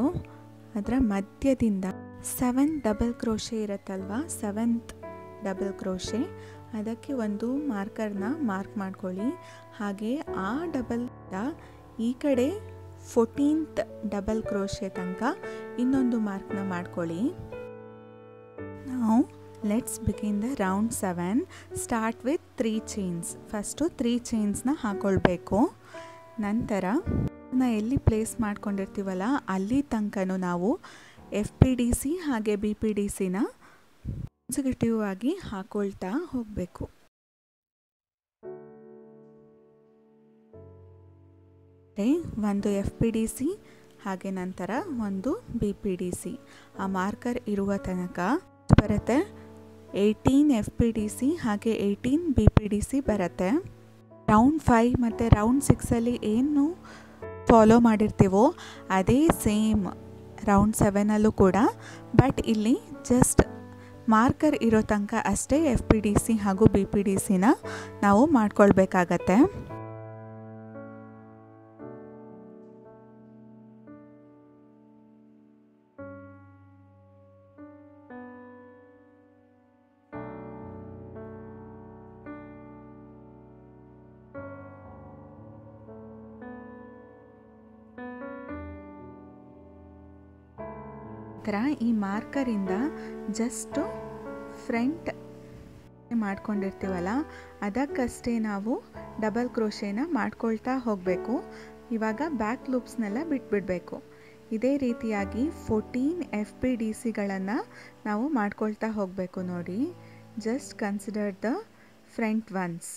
ಅದರ ಮಧ್ಯದಿಂದ 7 ಡಬಲ್ ಕ್ರೋಶೆ ಇರುತ್ತಲ್ವ, 7th ಡಬಲ್ ಕ್ರೋಶೆ, ಅದಕ್ಕೆ ಒಂದು ಮಾರ್ಕರ್ನ ಮಾರ್ಕ್ ಮಾಡ್ಕೊಳ್ಳಿ. ಹಾಗೆ ಆ ಡಬಲ್ದ ಈ ಕಡೆ 14th ಡಬಲ್ ಕ್ರೋಶೆ ತನಕ ಇನ್ನೊಂದು ಮಾರ್ಕ್ನ ಮಾಡ್ಕೊಳ್ಳಿ. ನಾವು let's begin the round 7. Start with 3 chains. First 3 ಚೈನ್ಸ್ನ ಹಾಕ್ಕೊಳ್ಬೇಕು. ನಂತರ ಎಲ್ಲಿ ಪ್ಲೇಸ್ ಮಾಡ್ಕೊಂಡಿರ್ತೀವಲ್ಲ ಅಲ್ಲಿ ತನಕನೂ ನಾವು FPDC ಹಾಗೆ BPDCನ ಕಾನ್ಸಿಕ್ಯೂಟಿವ್ ಆಗಿ ಹಾಕ್ಕೊಳ್ತಾ ಹೋಗಬೇಕು. ಒಂದು FPDC ಹಾಗೆ ನಂತರ ಒಂದು BPDC. ಆ ಮಾರ್ಕರ್ ಇರುವ ತನಕ ಬರುತ್ತೆ. 18 FPDC ಹಾಗೆ 18 BPDC ಬರುತ್ತೆ. ರೌಂಡ್ 5 ಮತ್ತು ರೌಂಡ್ 6ಅಲ್ಲಿ ಏನು ಫಾಲೋ ಮಾಡಿರ್ತೀವೋ ಅದೇ ಸೇಮ್ ರೌಂಡ್ 7ಅಲ್ಲೂ ಕೂಡ, ಬಟ್ ಇಲ್ಲಿ ಜಸ್ಟ್ ಮಾರ್ಕರ್ ಇರೋ ತನಕ ಅಷ್ಟೇ FPDC ಹಾಗೂ BPDCನ ನಾವು ಮಾಡ್ಕೊಳ್ಬೇಕಾಗತ್ತೆ. ಈ ಮಾರ್ಕರಿಂದ ಜಸ್ಟ್ ಫ್ರಂಟ್ ಮಾಡ್ಕೊಂಡಿರ್ತೀವಲ್ಲ ಅದಕ್ಕಷ್ಟೇ ನಾವು ಡಬಲ್ ಕ್ರೋಶೇನ ಮಾಡ್ಕೊಳ್ತಾ ಹೋಗಬೇಕು. ಇವಾಗ ಬ್ಯಾಕ್ ಲೂಪ್ಸ್ನೆಲ್ಲ ಬಿಟ್ಬಿಡಬೇಕು. ಇದೇ ರೀತಿಯಾಗಿ 14 FPDCಗಳನ್ನು ನಾವು ಮಾಡ್ಕೊಳ್ತಾ ಹೋಗಬೇಕು. ನೋಡಿ, just consider the front once.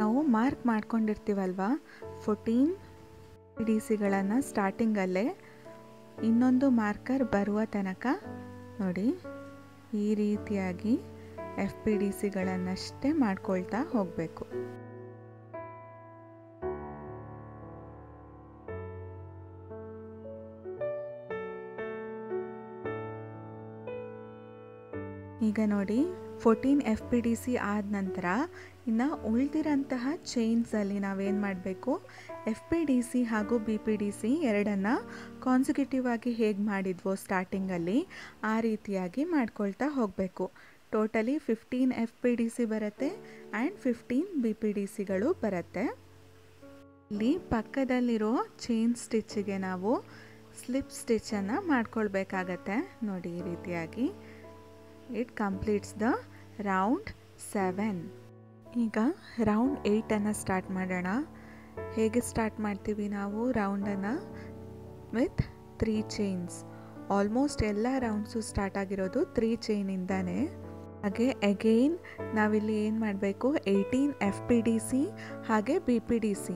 ನಾವು ಮಾರ್ಕ್ ಮಾಡ್ಕೊಂಡಿರ್ತೀವಲ್ವ 14 FPDCಗಳನ್ನು ಸ್ಟಾರ್ಟಿಂಗಲ್ಲೇ ಇನ್ನೊಂದು ಮಾರ್ಕರ್ ಬರುವ ತನಕ ನೋಡಿ ಈ ರೀತಿಯಾಗಿ FPDCಗಳನ್ನಷ್ಟೇ ಮಾಡ್ಕೊಳ್ತಾ ಹೋಗಬೇಕು. ಈಗ ನೋಡಿ 14 FPDC ಆದ ನಂತರ ಇನ್ನು ಉಳಿದಿರೋಂತಹ ಚೈನ್ಸಲ್ಲಿ ನಾವೇನು ಮಾಡಬೇಕು, FPDC ಹಾಗೂ BPDC ಎರಡನ್ನು ಕಾನ್ಸಿಕ್ಯೂಟಿವ್ ಆಗಿ ಹೇಗೆ ಮಾಡಿದ್ವೋ ಸ್ಟಾರ್ಟಿಂಗಲ್ಲಿ ಆ ರೀತಿಯಾಗಿ ಮಾಡ್ಕೊಳ್ತಾ ಹೋಗಬೇಕು. ಟೋಟಲಿ 15 FPDC ಬರುತ್ತೆ ಆ್ಯಂಡ್ 15 BPDCಗಳು ಬರುತ್ತೆ. ಇಲ್ಲಿ ಪಕ್ಕದಲ್ಲಿರೋ ಚೈನ್ ಸ್ಟಿಚ್ಚಿಗೆ ನಾವು ಸ್ಲಿಪ್ ಸ್ಟಿಚ್ಚನ್ನು ಮಾಡ್ಕೊಳ್ಬೇಕಾಗತ್ತೆ. ನೋಡಿ ಈ ರೀತಿಯಾಗಿ ಇಟ್ ಕಂಪ್ಲೀಟ್ಸ್ ದ ರೌಂಡ್ 7. ಈಗ ರೌಂಡ್ 8ಅನ್ನು ಸ್ಟಾರ್ಟ್ ಮಾಡೋಣ. ಹೇಗೆ ಸ್ಟಾರ್ಟ್ ಮಾಡ್ತೀವಿ ನಾವು ರೌಂಡನ್ನು? With 3 chains. ಆಲ್ಮೋಸ್ಟ್ ಎಲ್ಲ ರೌಂಡ್ಸು ಸ್ಟಾರ್ಟ್ ಆಗಿರೋದು 3 ಚೈನಿಂದಾನೆ. ಹಾಗೆ ಅಗೈನ್ ನಾವಿಲ್ಲಿ ಏನು ಮಾಡಬೇಕು, 18 FPDC ಹಾಗೆ BPDC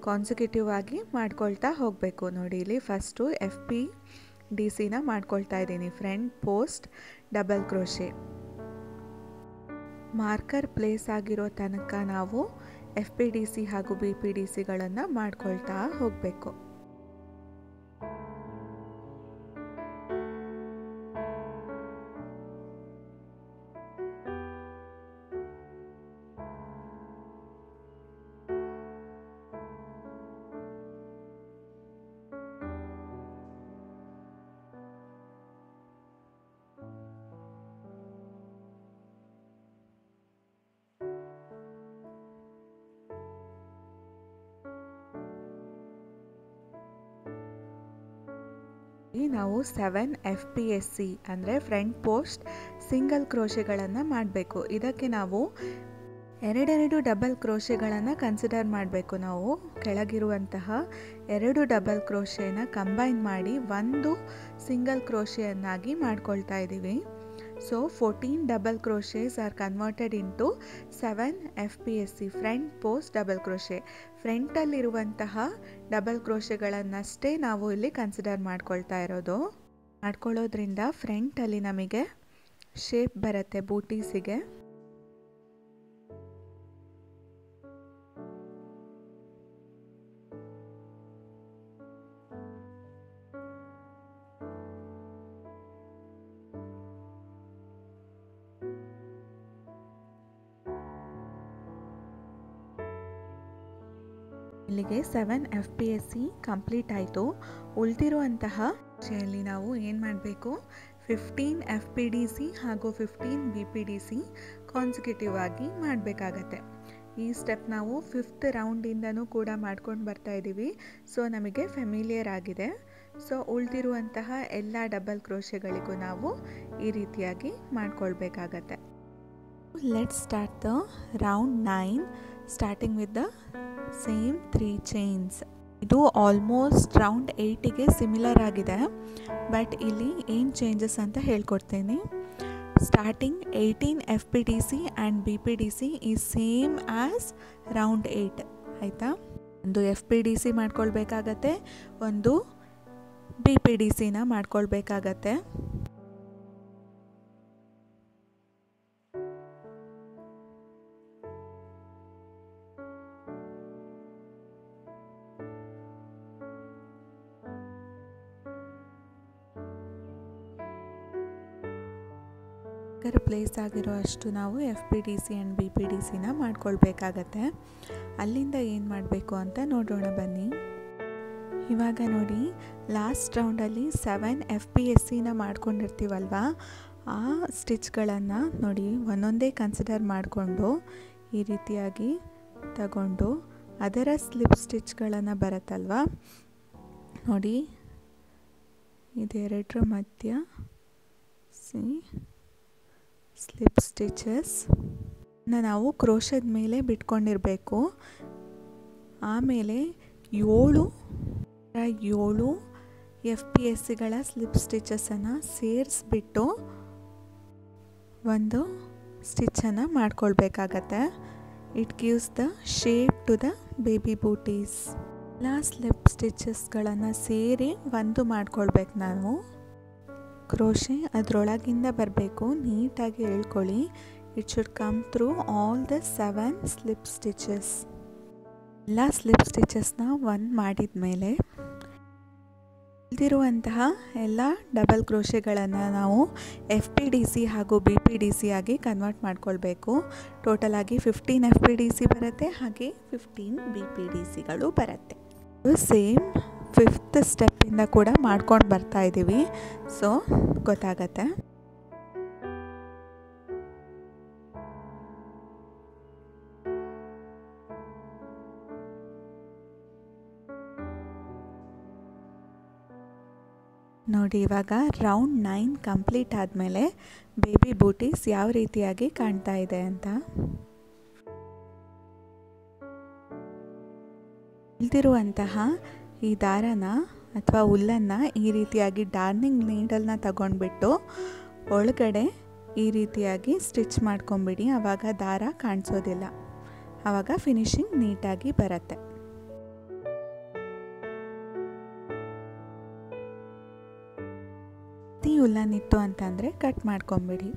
ಕಾನ್ಸಿಕ್ಯೂಟಿವ್ ಆಗಿ ಮಾಡ್ಕೊಳ್ತಾ ಹೋಗಬೇಕು. ನೋಡಿ ಇಲ್ಲಿ ಫಸ್ಟು FPDCನ ಮಾಡ್ಕೊಳ್ತಾ ಇದ್ದೀನಿ. Front post double crochet marker place ಆಗಿರೋ ತನಕ ನಾವು FPDC ಹಾಗೂ BPDCಗಳನ್ನು ಮಾಡ್ಕೊಳ್ತಾ ಹೋಗಬೇಕು. ನಾವು 7 FPSC ಅಂದರೆ ಫ್ರಂಟ್ ಪೋಸ್ಟ್ ಸಿಂಗಲ್ ಕ್ರೋಶೆಗಳನ್ನು ಮಾಡಬೇಕು. ಇದಕ್ಕೆ ನಾವು ಎರಡೆರಡು ಡಬಲ್ ಕ್ರೋಶೆಗಳನ್ನು ಕನ್ಸಿಡರ್ ಮಾಡಬೇಕು. ನಾವು ಕೆಳಗಿರುವಂತಹ 2 ಡಬಲ್ ಕ್ರೋಶೆನ ಕಂಬೈನ್ ಮಾಡಿ ಒಂದು ಸಿಂಗಲ್ ಕ್ರೋಶೆಯನ್ನಾಗಿ ಮಾಡ್ಕೊಳ್ತಾ ಇದ್ದೀವಿ. So 14 double crochets are converted into 7 FPSC front post double crochet. Front ಅಲ್ಲಿ ಇರುವಂತಹ ಡಬಲ್ ಕ್ರೋಶೆಗಳನ್ನಷ್ಟೇ ನಾವು ಇಲ್ಲಿ ಕನ್ಸಿಡರ್ ಮಾಡ್ಕೊಳ್ತಾ ಇರೋದು. ಮಾಡ್ಕೊಳ್ಳೋದ್ರಿಂದ ಫ್ರಂಟ್ ಅಲ್ಲಿ ನಮಗೆ ಶೇಪ್ ಬರುತ್ತೆ ಬೂಟೀಸಿಗೆ. ಇಲ್ಲಿಗೆ 7 FPSC ಕಂಪ್ಲೀಟ್ ಆಯಿತು. ಉಳಿದಿರುವಂತಹ ಇಲ್ಲಿ ನಾವು ಏನು ಮಾಡಬೇಕು, 15 FPDC ಹಾಗೂ 15 BPDC ಕಾನ್ಸಿಕ್ಯೂಟಿವ್ ಆಗಿ ಮಾಡಬೇಕಾಗತ್ತೆ. ಈ ಸ್ಟೆಪ್ ನಾವು 5th ರೌಂಡಿಂದನೂ ಕೂಡ ಮಾಡ್ಕೊಂಡು ಬರ್ತಾ ಇದ್ದೀವಿ. ಸೊ ನಮಗೆ ಫೆಮಿಲಿಯರ್ ಆಗಿದೆ. ಸೊ ಉಳಿದಿರುವಂತಹ ಎಲ್ಲ ಡಬಲ್ ಕ್ರೋಶೆಗಳಿಗೂ ನಾವು ಈ ರೀತಿಯಾಗಿ ಮಾಡ್ಕೊಳ್ಬೇಕಾಗತ್ತೆ. Let's start the round 9 starting with the same 3 chains. ಇದು ಆಲ್ಮೋಸ್ಟ್ ರೌಂಡ್ 8ಗೆ ಸಿಮಿಲರ್ ಆಗಿದೆ, ಬಟ್ ಇಲ್ಲಿ ಏನು ಚೇಂಜಸ್ ಅಂತ ಹೇಳ್ಕೊಡ್ತೀನಿ. Starting 18 FPDC and BPDC is same as round 8 ಆಯಿತಾ. ಒಂದು FPDC ಮಾಡ್ಕೊಳ್ಬೇಕಾಗತ್ತೆ, ಒಂದು BPDCನ ಮಾಡ್ಕೊಳ್ಬೇಕಾಗತ್ತೆ. ಪ್ಲೇಸ್ ಆಗಿರೋ ಅಷ್ಟು ನಾವು FPDC ಆ್ಯಂಡ್ BPDCನ ಮಾಡ್ಕೊಳ್ಬೇಕಾಗತ್ತೆ. ಅಲ್ಲಿಂದ ಏನು ಮಾಡಬೇಕು ಅಂತ ನೋಡೋಣ ಬನ್ನಿ. ಇವಾಗ ನೋಡಿ, ಲಾಸ್ಟ್ ರೌಂಡಲ್ಲಿ 7 FPSCನ ಮಾಡ್ಕೊಂಡಿರ್ತೀವಲ್ವ, ಆ ಸ್ಟಿಚ್ಗಳನ್ನು ನೋಡಿ ಒಂದೊಂದೇ ಕನ್ಸಿಡರ್ ಮಾಡಿಕೊಂಡು ಈ ರೀತಿಯಾಗಿ ತಗೊಂಡು ಅದರ ಸ್ಲಿಪ್ ಸ್ಟಿಚ್ಗಳನ್ನು ಬರುತ್ತಲ್ವ ನೋಡಿ, ಇದೆರಡರ ಮಧ್ಯ ಸ್ಲಿಪ್ ಸ್ಟಿಚಸ್ ನಾವು ಕ್ರೋಶದ ಮೇಲೆ ಬಿಟ್ಕೊಂಡಿರಬೇಕು. ಆಮೇಲೆ 7 FPSCಗಳ ಸ್ಲಿಪ್ ಸ್ಟಿಚಸನ್ನು ಸೇರಿಸ್ಬಿಟ್ಟು ಒಂದು ಸ್ಟಿಚ್ಚನ್ನು ಮಾಡ್ಕೊಳ್ಬೇಕಾಗತ್ತೆ. It gives the shape to the baby booties. ಎಲ್ಲ ಸ್ಲಿಪ್ ಸ್ಟಿಚಸ್ಗಳನ್ನು ಸೇರಿ ಒಂದು ಮಾಡ್ಕೊಳ್ಬೇಕು ನಾವು. ಕ್ರೋಶೆ ಅದರೊಳಗಿಂದ ಬರಬೇಕು, ನೀಟಾಗಿ ಎಳ್ಕೊಳ್ಳಿ. It should come through all the 7 slip stitches. ಎಲ್ಲ ಸ್ಲಿಪ್ ಸ್ಟಿಚಸ್ನ ಒಂದು ಮಾಡಿದ ಮೇಲೆ ಉಳಿದಿರುವಂತಹ ಎಲ್ಲ ಡಬಲ್ ಕ್ರೋಶೆಗಳನ್ನು ನಾವು FPDC ಹಾಗೂ BPDC ಆಗಿ ಕನ್ವರ್ಟ್ ಮಾಡ್ಕೊಳ್ಬೇಕು. ಟೋಟಲ್ ಆಗಿ 15 FPDC ಬರುತ್ತೆ, ಹಾಗೆ 15 BPDCಗಳು ಬರುತ್ತೆ. ಸೇಮ್ 5th ಸ್ಟೆಪ್ಪಿಂದ ಕೂಡ ಮಾಡ್ಕೊಂಡು ಬರ್ತಾ ಇದ್ದೀವಿ. ಸೊ ಗೊತ್ತಾಗತ್ತೆ. ನೋಡಿ, ಇವಾಗ ರೌಂಡ್ 9 ಕಂಪ್ಲೀಟ್ ಆದಮೇಲೆ ಬೇಬಿ ಬೂಟೀಸ್ ಯಾವ ರೀತಿಯಾಗಿ ಕಾಣ್ತಾ ಇದೆ ಅಂತ. ಇಲ್ದಿರುವಂತಹ ಈ ದಾರನ ಅಥವಾ ಹುಲ್ಲನ್ನು ಈ ರೀತಿಯಾಗಿ ಡಾರ್ನಿಂಗ್ ನೀಡಲ್ನ ತಗೊಂಡ್ಬಿಟ್ಟು ಒಳಗಡೆ ಈ ರೀತಿಯಾಗಿ ಸ್ಟಿಚ್ ಮಾಡ್ಕೊಂಬಿಡಿ. ಆವಾಗ ದಾರ ಕಾಣಿಸೋದಿಲ್ಲ, ಆವಾಗ ಫಿನಿಶಿಂಗ್ ನೀಟಾಗಿ ಬರುತ್ತೆ. ಹುಲ್ಲನ್ನಿತ್ತು ಅಂತಂದರೆ ಕಟ್ ಮಾಡ್ಕೊಂಬಿಡಿ.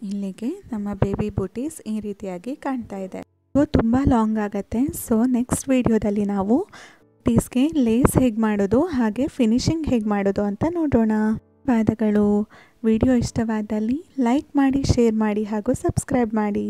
ಇಲ್ಲಿಗೆ ನಮ್ಮ ಬೇಬಿ ಬೂಟೀಸ್ ಈ ರೀತಿಯಾಗಿ ಕಾಣ್ತಾ ಇದೆ. ಇದು ತುಂಬ ಲಾಂಗ್ ಆಗುತ್ತೆ. ಸೊ ನೆಕ್ಸ್ಟ್ ವಿಡಿಯೋದಲ್ಲಿ ನಾವು ಬೂಟೀಸ್ಗೆ ಲೇಸ್ ಹೇಗೆ ಮಾಡೋದು ಹಾಗೆ ಫಿನಿಶಿಂಗ್ ಹೇಗೆ ಮಾಡೋದು ಅಂತ ನೋಡೋಣ. ಧನ್ಯವಾದಗಳು. ವಿಡಿಯೋ ಇಷ್ಟವಾದಲ್ಲಿ ಲೈಕ್ ಮಾಡಿ, ಶೇರ್ ಮಾಡಿ ಹಾಗೂ ಸಬ್ಸ್ಕ್ರೈಬ್ ಮಾಡಿ.